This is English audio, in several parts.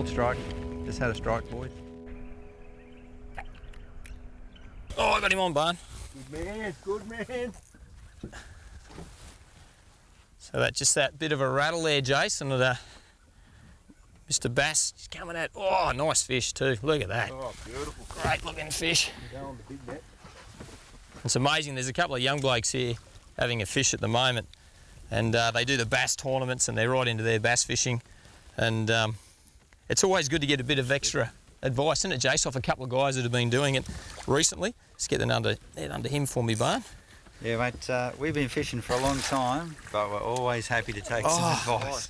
Called strike. Just had a strike, boys. Oh, I got him on, Barn. Good man, good man. So that's just that bit of a rattle there, Jason. And Mr. Bass, he's coming out. Oh, nice fish too. Look at that. Oh, beautiful. Great looking fish. Go on the big net. It's amazing. There's a couple of young blokes here having a fish at the moment, and they do the bass tournaments, and they're right into their bass fishing. And it's always good to get a bit of extra advice, isn't it, Jace, off a couple of guys that have been doing it recently. Just get it under him for me, Barn. Yeah, mate, we've been fishing for a long time, but we're always happy to take some advice.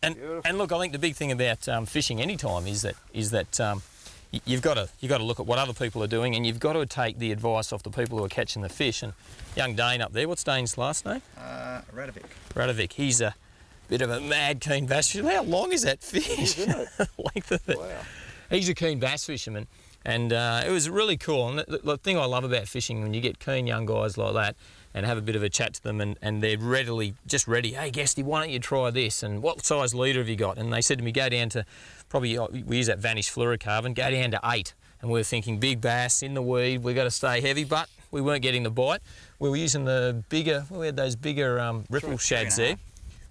And look, I think the big thing about fishing any time is that you've got to look at what other people are doing, and you've got to take the advice off the people who are catching the fish. And young Dane up there, what's Dane's last name? Radovic. He's a bit of a mad keen bass fisherman. How long is that fish? Isn't it? Length of it. Wow. He's a keen bass fisherman, and it was really cool. And the thing I love about fishing, when you get keen young guys like that and have a bit of a chat to them, and they're ready, hey, Guesty, why don't you try this? And what size leader have you got? And they said to me, go down to, probably, we use that Vanish fluorocarbon, go down to 8. And we were thinking big bass in the weed, we've got to stay heavy, but we weren't getting the bite. We were using the bigger, we had those bigger ripple shads there.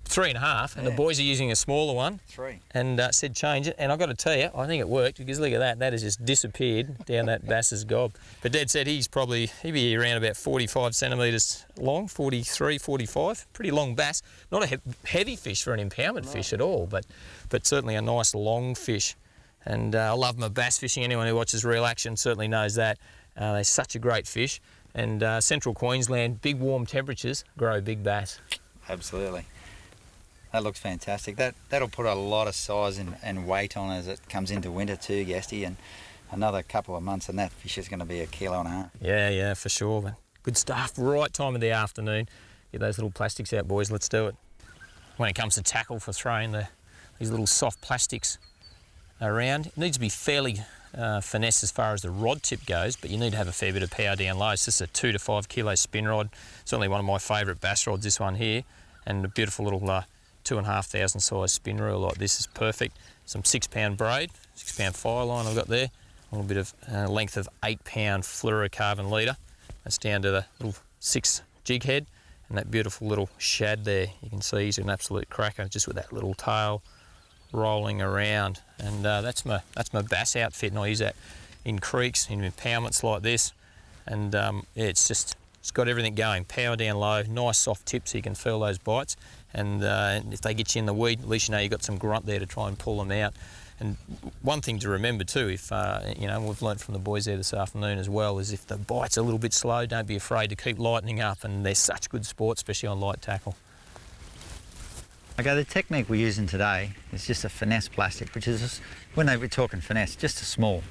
3.5, and the boys are using a smaller one. 3. And said change it, and I've got to tell you, I think it worked, because look at that has just disappeared down that bass's gob. But Dad said he'd be around about 45 centimetres long, 43, 45, pretty long bass. Not a heavy fish for an impoundment fish at all, but certainly a nice long fish. And I love my bass fishing. Anyone who watches Real Action certainly knows that. They're such a great fish. And central Queensland, big warm temperatures grow big bass. Absolutely. That looks fantastic. That'll put a lot of size and weight on as it comes into winter too, Guesty, and another couple of months and that fish is going to be 1.5 kilos. Yeah, for sure. But good stuff, right time of the afternoon. Get those little plastics out, boys, let's do it. When it comes to tackle for throwing these little soft plastics around, it needs to be fairly finesse as far as the rod tip goes, but you need to have a fair bit of power down low. It's just a 2 to 5 kilo spin rod. Certainly one of my favourite bass rods, this one here, and a beautiful little 2,500 size spin reel like this is perfect. Some 6-pound braid, 6-pound fire line I've got there, a little bit of length of 8-pound fluorocarbon leader. That's down to the little 6 jig head, and that beautiful little shad there. You can see he's an absolute cracker, just with that little tail rolling around. And that's my bass outfit, and I use that in creeks, in impoundments like this. And yeah, it's got everything going. Power down low, nice soft tip so you can feel those bites. And if they get you in the weed, at least you know you've got some grunt there to try and pull them out. And one thing to remember too, if we've learnt from the boys there this afternoon as well, is if the bite's a little bit slow, don't be afraid to keep lightening up, and they're such good sport, especially on light tackle. Okay, the technique we're using today is just a finesse plastic, which is, when we're talking finesse, just a small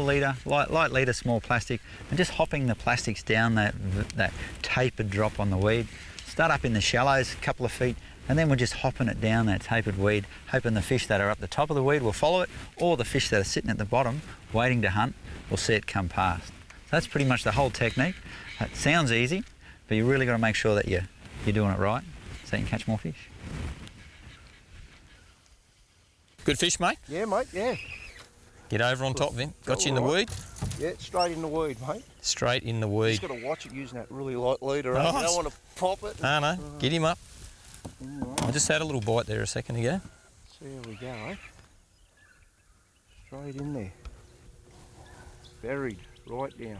leader, light leader, small plastic, and just hopping the plastics down that tapered drop on the weed. Start up in the shallows, a couple of feet, and then we're just hopping it down that tapered weed, hoping the fish that are up the top of the weed will follow it, or the fish that are sitting at the bottom waiting to hunt will see it come past. So that's pretty much the whole technique. It sounds easy, but you really got to make sure that you're doing it right so you can catch more fish. Good fish, mate? Yeah, mate, yeah. Get over on top of him. Got you in the weed? Yeah, straight in the weed, mate. Straight in the weed. Just got to watch it using that really light leader. Nice. You don't want to pop it. No, get him up. I just had a little bite there a second ago. See how we go, eh? Straight in there. Buried, right down.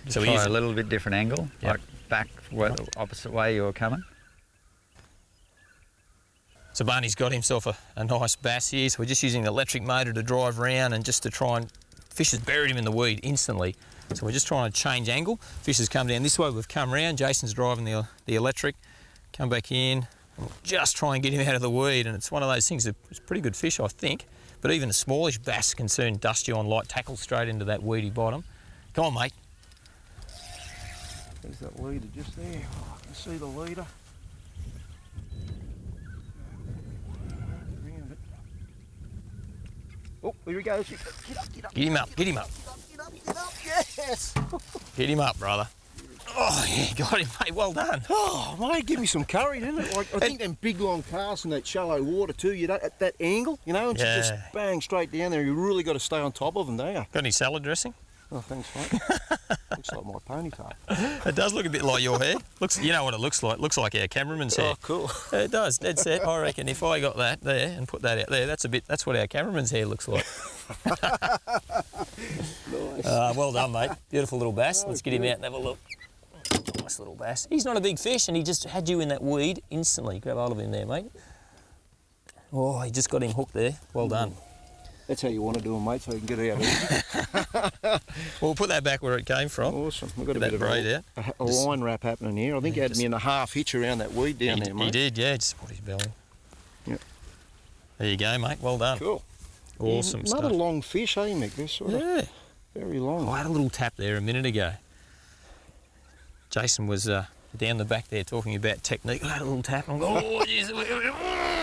So try a little bit different angle, like back the opposite way you're coming. So Barney's got himself a nice bass here, so we're just using the electric motor to drive around and just to try and... Fish has buried him in the weed instantly, so we're just trying to change angle. Fish has come down this way, we've come round, Jason's driving the electric, come back in, and we'll just try and get him out of the weed, and it's one of those things, it's a pretty good fish, I think, but even a smallish bass can soon dust you on light tackle straight into that weedy bottom. Come on, mate. There's that leader just there. Oh, I can see the leader. Oh, here he goes. Get up. Get him up. Get up, yes! Get him up, brother. Here he Oh, yeah, got him, mate. Well done. Oh, mate, give me some courage, didn't it? Like, I think them big long casts in that shallow water too, you don't, at that angle, you know, and you just bang straight down there. You really got to stay on top of them, don't you? Got any salad dressing? Oh, thanks, mate. Looks like my ponytail. It does look a bit like your hair. Looks, you know what it looks like? Looks like our cameraman's hair. Oh, cool. It does, dead set. I reckon if I got that there and put that out there, that's what our cameraman's hair looks like. Nice. Well done, mate. Beautiful little bass. Let's get him out and have a look. Nice little bass. He's not a big fish, and he just had you in that weed instantly. Grab hold of him there, mate. Oh, he just got him hooked there. Well done. That's how you want to do them, mate, so you can get it out easy. Well, we'll put that back where it came from. Awesome. We've got Get a bit that of braid out. a line wrap happening here. I think he had me in a half hitch around that weed down there, mate. He did, yeah. Just put his belly. Yep. There you go, mate. Well done. Cool. Awesome stuff. Another long fish, eh, Mick? This sort of Yeah. very long. I had a little tap there a minute ago. Jason was down the back there talking about technique. I had a little tap and I'm going, oh, jeez.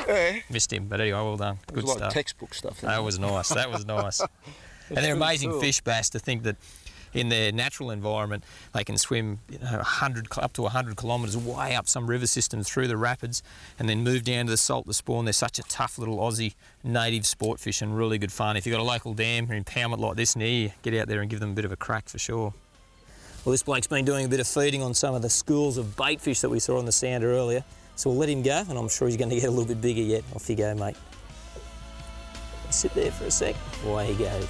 Yeah. Missed him, but anyway, well done. It Good was like stuff. textbook stuff. That was nice. That was nice. And they're amazing fish, bass, to think that in their natural environment they can swim, you know, up to 100 kilometres way up some river system through the rapids and then move down to the salt to spawn. They're such a tough little Aussie native sport fish and really good fun. If you've got a local dam or impoundment like this near you, get out there and give them a bit of a crack for sure. Well, this bloke's been doing a bit of feeding on some of the schools of bait fish that we saw on the sounder earlier. So we'll let him go, and I'm sure he's going to get a little bit bigger yet. Off you go, mate. Sit there for a sec. Away he goes.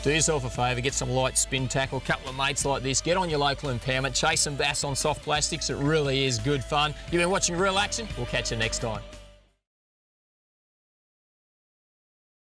Do yourself a favour, get some light spin tackle, a couple of mates like this, get on your local impoundment, chase some bass on soft plastics. It really is good fun. You've been watching Real Action. We'll catch you next time.